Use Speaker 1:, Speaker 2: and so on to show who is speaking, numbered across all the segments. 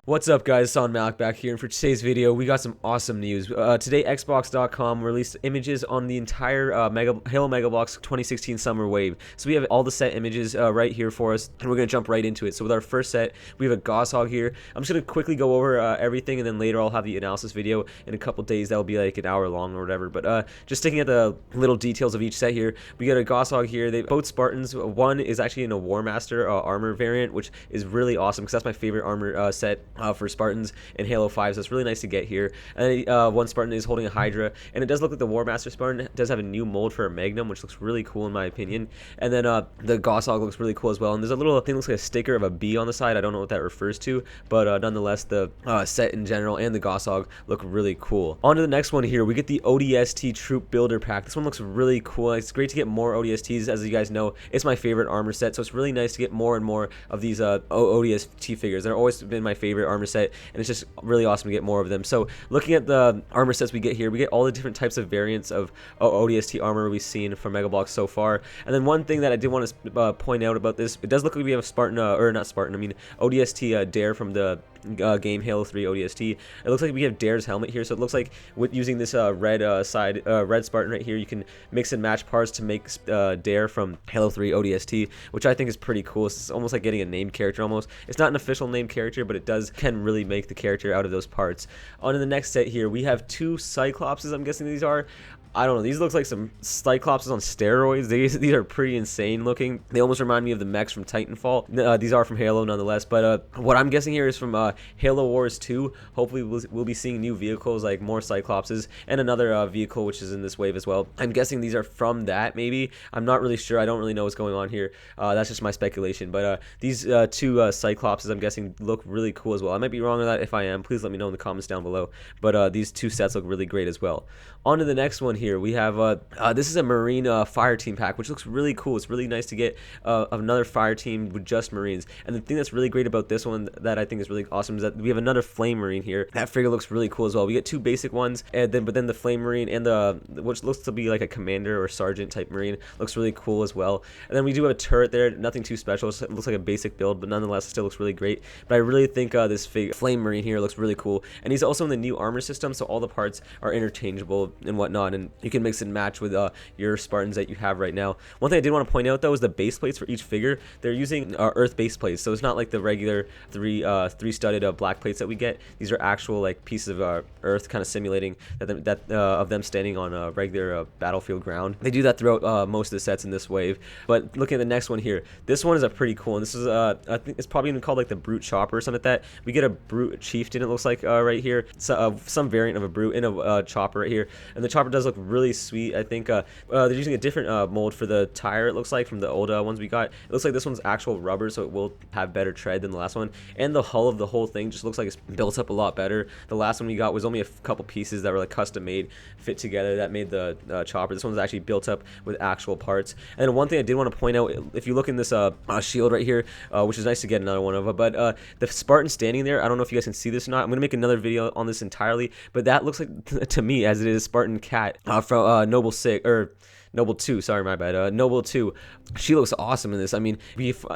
Speaker 1: What's up, guys? Son Malik back here, and for today's video we got some awesome news. Today Xbox.com released images on the entire Halo Mega Bloks 2016 summer wave. So we have all the set images right here for us, and we're going to jump right into it. So with our first set, we have a Goshawk here. I'm just going to quickly go over everything, and then later I'll have the analysis video in a couple days. That'll be like an hour long or whatever. But just looking at the little details of each set here, we got a Goshawk here. They both Spartans. One is actually in a War Master armor variant, which is really awesome because that's my favorite armor set for Spartans in Halo 5, so it's really nice to get here. And then one Spartan is holding a Hydra, and it does look like the War Master Spartan does have a new mold for a Magnum, which looks really cool in my opinion. And then the Goshawk looks really cool as well, and there's a little thing that looks like a sticker of a bee on the side. I don't know what that refers to, but nonetheless, the set in general and the Goshawk look really cool. On to the next one here, we get the ODST Troop Builder Pack. This one looks really cool. It's great to get more ODSTs. As you guys know, it's my favorite armor set, so it's really nice to get more and more of these ODST figures. They're always been my favorite armor set, and it's just really awesome to get more of them. So looking at the armor sets we get here, we get all the different types of variants of ODST armor we've seen from Mega Bloks so far. And then one thing that I did want to point out about this, it does look like we have a Spartan, or not Spartan, I mean ODST Dare from the game Halo 3 ODST. It looks like we have Dare's helmet here, so it looks like with using this red Spartan right here, you can mix and match parts to make Dare from Halo 3 ODST, which I think is pretty cool. It's almost like getting a named character almost. It's not an official named character, but it can really make the character out of those parts. On to the next set here, we have two Cyclopses. I'm guessing these are. I don't know, these look like some Cyclops on steroids. These are pretty insane looking. They almost remind me of the mechs from Titanfall. These are from Halo nonetheless, but what I'm guessing here is from Halo Wars 2. Hopefully we'll be seeing new vehicles like more Cyclopses and another vehicle which is in this wave as well. I'm guessing these are from that maybe. I'm not really sure. I don't really know what's going on here. That's just my speculation, but these two Cyclopses I'm guessing look really cool as well. I might be wrong on that. If I am, please let me know in the comments down below, but these two sets look really great as well. On to the next one here, we have this is a Marine fire team pack, which looks really cool. It's really nice to get another fire team with just Marines. And the thing that's really great about this one that I think is really awesome is that we have another Flame Marine here. That figure looks really cool as well. We get two basic ones, and then the Flame Marine and the which looks to be like a Commander or Sergeant type Marine looks really cool as well. And then we do have a turret there, nothing too special. It looks like a basic build, but nonetheless it still looks really great. But I really think this Flame Marine here looks really cool, and he's also in the new armor system, so all the parts are interchangeable and whatnot, and you can mix and match with your Spartans that you have right now. One thing I did want to point out though is the base plates for each figure. They're using Earth base plates, so it's not like the regular three studded black plates that we get. These are actual like pieces of Earth, kind of simulating of them standing on a regular battlefield ground. They do that throughout most of the sets in this wave. But looking at the next one here, this one is a pretty cool, and this is I think it's probably even called like the Brute Chopper or something like that. We get a Brute Chieftain, it looks like right here, so, some variant of a Brute in a Chopper right here, and the Chopper does look really sweet. I think they're using a different mold for the tire, it looks like, from the old ones we got. It looks like this one's actual rubber, so it will have better tread than the last one, and the hull of the whole thing just looks like it's built up a lot better. The last one we got was only a couple pieces that were like custom made, fit together, that made the Chopper. This one's actually built up with actual parts. And then one thing I did want to point out, if you look in this shield right here, which is nice to get another one of, but the Spartan standing there, I don't know if you guys can see this or not. I'm going to make another video on this entirely, but that looks like, to me, as it is Spartan Cat from Noble 6, or Noble 2, sorry, my bad. Noble 2, she looks awesome in this. I mean,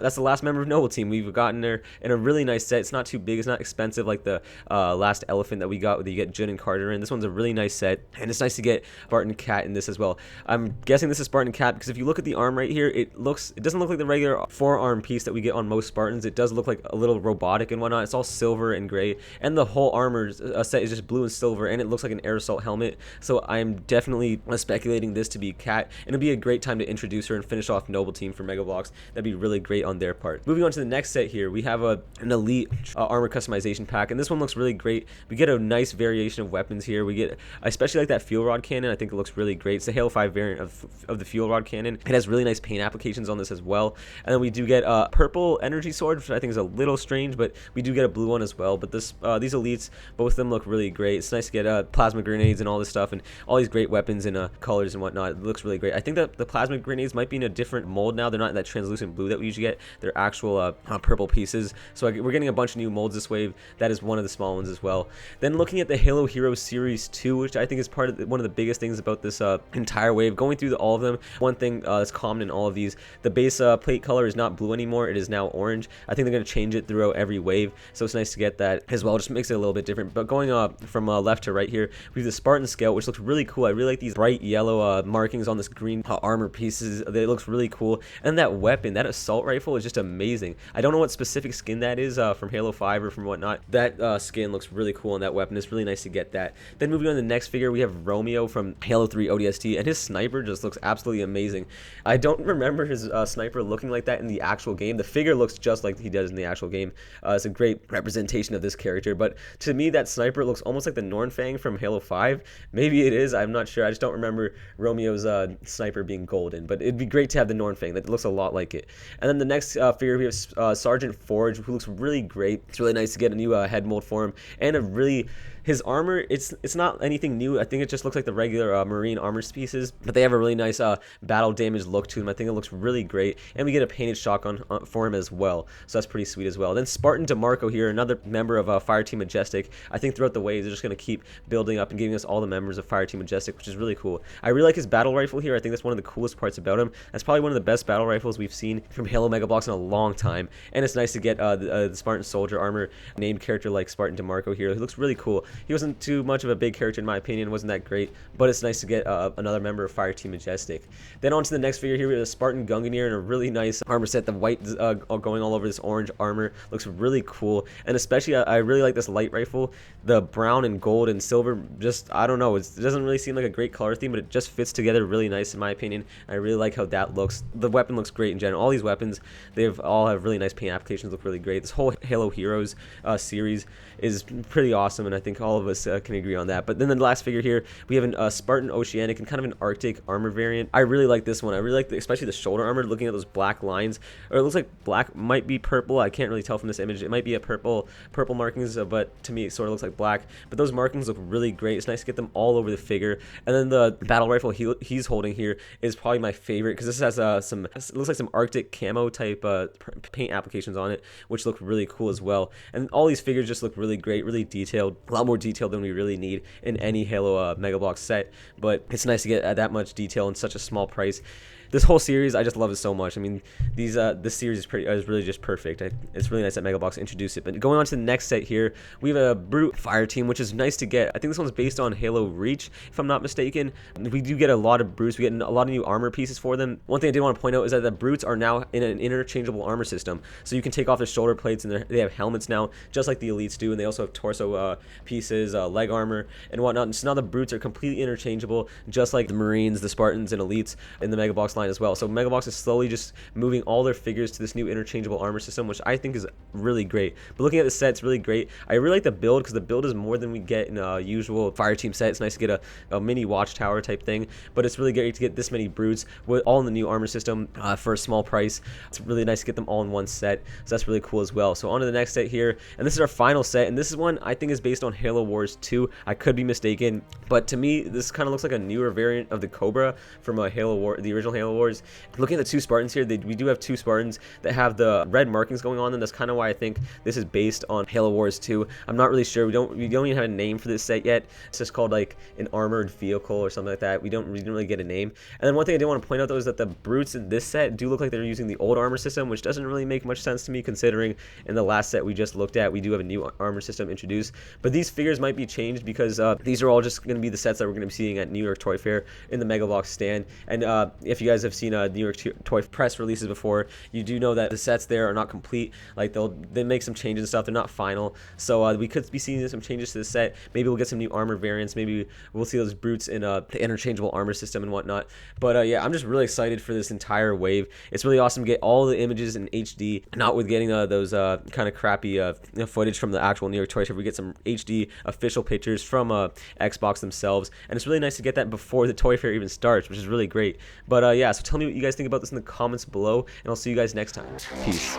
Speaker 1: that's the last member of Noble Team. We've gotten her in a really nice set. It's not too big. It's not expensive like the last Elephant that we got, where you get Jin and Carter in. This one's a really nice set, and it's nice to get Spartan Cat in this as well. I'm guessing this is Spartan Cat because if you look at the arm right here, it doesn't look like the regular forearm piece that we get on most Spartans. It does look like a little robotic and whatnot. It's all silver and gray, and the whole armor set is just blue and silver, and it looks like an air assault helmet. So I'm definitely speculating this to be Cat. And it'll be a great time to introduce her and finish off Noble Team for Mega Bloks. That'd be really great on their part. Moving on to the next set here, we have an Elite armor customization pack, and this one looks really great. We get a nice variation of weapons here. We get, I especially like that fuel rod cannon. I think it looks really great. It's the Halo 5 variant of the fuel rod cannon. It has really nice paint applications on this as well. And then we do get a purple energy sword, which I think is a little strange, but we do get a blue one as well. But these Elites, both of them look really great. It's nice to get plasma grenades and all this stuff, and all these great weapons and colors and whatnot. It looks really really great. I think that the plasma grenades might be in a different mold now. They're not that translucent blue that we usually get. They're actual purple pieces. So we're getting a bunch of new molds this wave. That is one of the small ones as well. Then looking at the Halo Heroes Series 2, which I think is part of one of the biggest things about this entire wave. Going through all of them, one thing that's common in all of these, the base plate color is not blue anymore. It is now orange. I think they're going to change it throughout every wave. So it's nice to get that as well. Just makes it a little bit different. But going from left to right here, we have the Spartan Scout, which looks really cool. I really like these bright yellow markings on this green armor pieces. It looks really cool. And that weapon, that assault rifle, is just amazing. I don't know what specific skin that is from Halo 5 or from whatnot. That skin looks really cool on that weapon. It's really nice to get that. Then moving on to the next figure, we have Romeo from Halo 3 ODST, and his sniper just looks absolutely amazing. I don't remember his sniper looking like that in the actual game. The figure looks just like he does in the actual game. It's a great representation of this character, but to me, that sniper looks almost like the Nornfang from Halo 5. Maybe it is, I'm not sure. I just don't remember Romeo's sniper being golden, but it'd be great to have the Nornfang. That looks a lot like it. And then the next figure, we have Sergeant Forge, who looks really great. It's really nice to get a new head mold for him, and a really... His armor, it's not anything new. I think it just looks like the regular Marine armor pieces, but they have a really nice battle damage look to them. I think it looks really great, and we get a painted shotgun for him as well, so that's pretty sweet as well. Then Spartan DeMarco here, another member of Fireteam Majestic. I think throughout the waves, they're just going to keep building up and giving us all the members of Fireteam Majestic, which is really cool. I really like his battle rifle here. I think that's one of the coolest parts about him. That's probably one of the best battle rifles we've seen from Halo Mega Bloks in a long time, and it's nice to get the Spartan Soldier armor named character like Spartan DeMarco here. He looks really cool. He wasn't too much of a big character in my opinion, wasn't that great, but it's nice to get another member of Fireteam Majestic. Then on to the next figure here, we have a Spartan Gungan here in a really nice armor set. The white going all over this orange armor looks really cool, and especially I really like this light rifle. The brown and gold and silver, just, I don't know, it doesn't really seem like a great color theme, but it just fits together really nice in my opinion. I really like how that looks. The weapon looks great in general. All these weapons, all have really nice paint applications, look really great. This whole Halo Heroes series is pretty awesome, and I think all of us can agree on that. But then the last figure here, we have a Spartan Oceanic and kind of an Arctic armor variant. I really like this one. I really like especially the shoulder armor, looking at those black lines, or it looks like black, might be purple. I can't really tell from this image. It might be a purple markings, but to me it sort of looks like black. But those markings look really great. It's nice to get them all over the figure. And then the battle rifle he's holding here is probably my favorite, because this has it looks like some Arctic camo type paint applications on it, which look really cool as well. And all these figures just look really great, really detailed, a lot more detailed than we really need in any Halo Mega Bloks set, but it's nice to get that much detail in such a small price. This whole series, I just love it so much. I mean, this series is really just perfect. It's really nice that Mega Bloks introduced it. But going on to the next set here, we have a Brute Fire Team, which is nice to get. I think this one's based on Halo Reach, if I'm not mistaken. We do get a lot of Brutes. We get a lot of new armor pieces for them. One thing I did want to point out is that the Brutes are now in an interchangeable armor system, so you can take off their shoulder plates, and they have helmets now, just like the Elites do, and they also have torso pieces, leg armor, and whatnot. And so now the Brutes are completely interchangeable, just like the Marines, the Spartans, and Elites in the Mega Bloks line as well. So Mega Bloks is slowly just moving all their figures to this new interchangeable armor system, which I think is really great. But looking at the set, it's really great. I really like the build, because the build is more than we get in a usual Fireteam set. It's nice to get a mini watchtower type thing, but it's really great to get this many Brutes with all in the new armor system for a small price. It's really nice to get them all in one set, so that's really cool as well. So on to the next set here, and this is our final set, and this is one I think is based on Halo Wars 2. I could be mistaken, but to me this kind of looks like a newer variant of the Cobra from the original Halo Wars. Looking at the two Spartans here, we do have two Spartans that have the red markings going on, and that's kind of why I think this is based on Halo Wars 2. I'm not really sure. We don't even have a name for this set yet. It's just called like an armored vehicle or something like that. We didn't really get a name. And then one thing I did want to point out though is that the Brutes in this set do look like they're using the old armor system, which doesn't really make much sense to me, considering in the last set we just looked at, we do have a new armor system introduced. But these figures might be changed, because these are all just going to be the sets that we're going to be seeing at New York Toy Fair in the Mega Bloks stand. And if you guys have seen New York Toy press releases before, you do know that the sets there are not complete. Like they make some changes and stuff. They're not final. So we could be seeing some changes to the set. Maybe we'll get some new armor variants. Maybe we'll see those Brutes in the interchangeable armor system and whatnot. But yeah, I'm just really excited for this entire wave. It's really awesome to get all the images in HD, not with getting those kind of crappy footage from the actual New York Toy Fair. We get some HD official pictures from Xbox themselves, and it's really nice to get that before the Toy Fair even starts, which is really great. But yeah, so tell me what you guys think about this in the comments below, and I'll see you guys next time. Peace.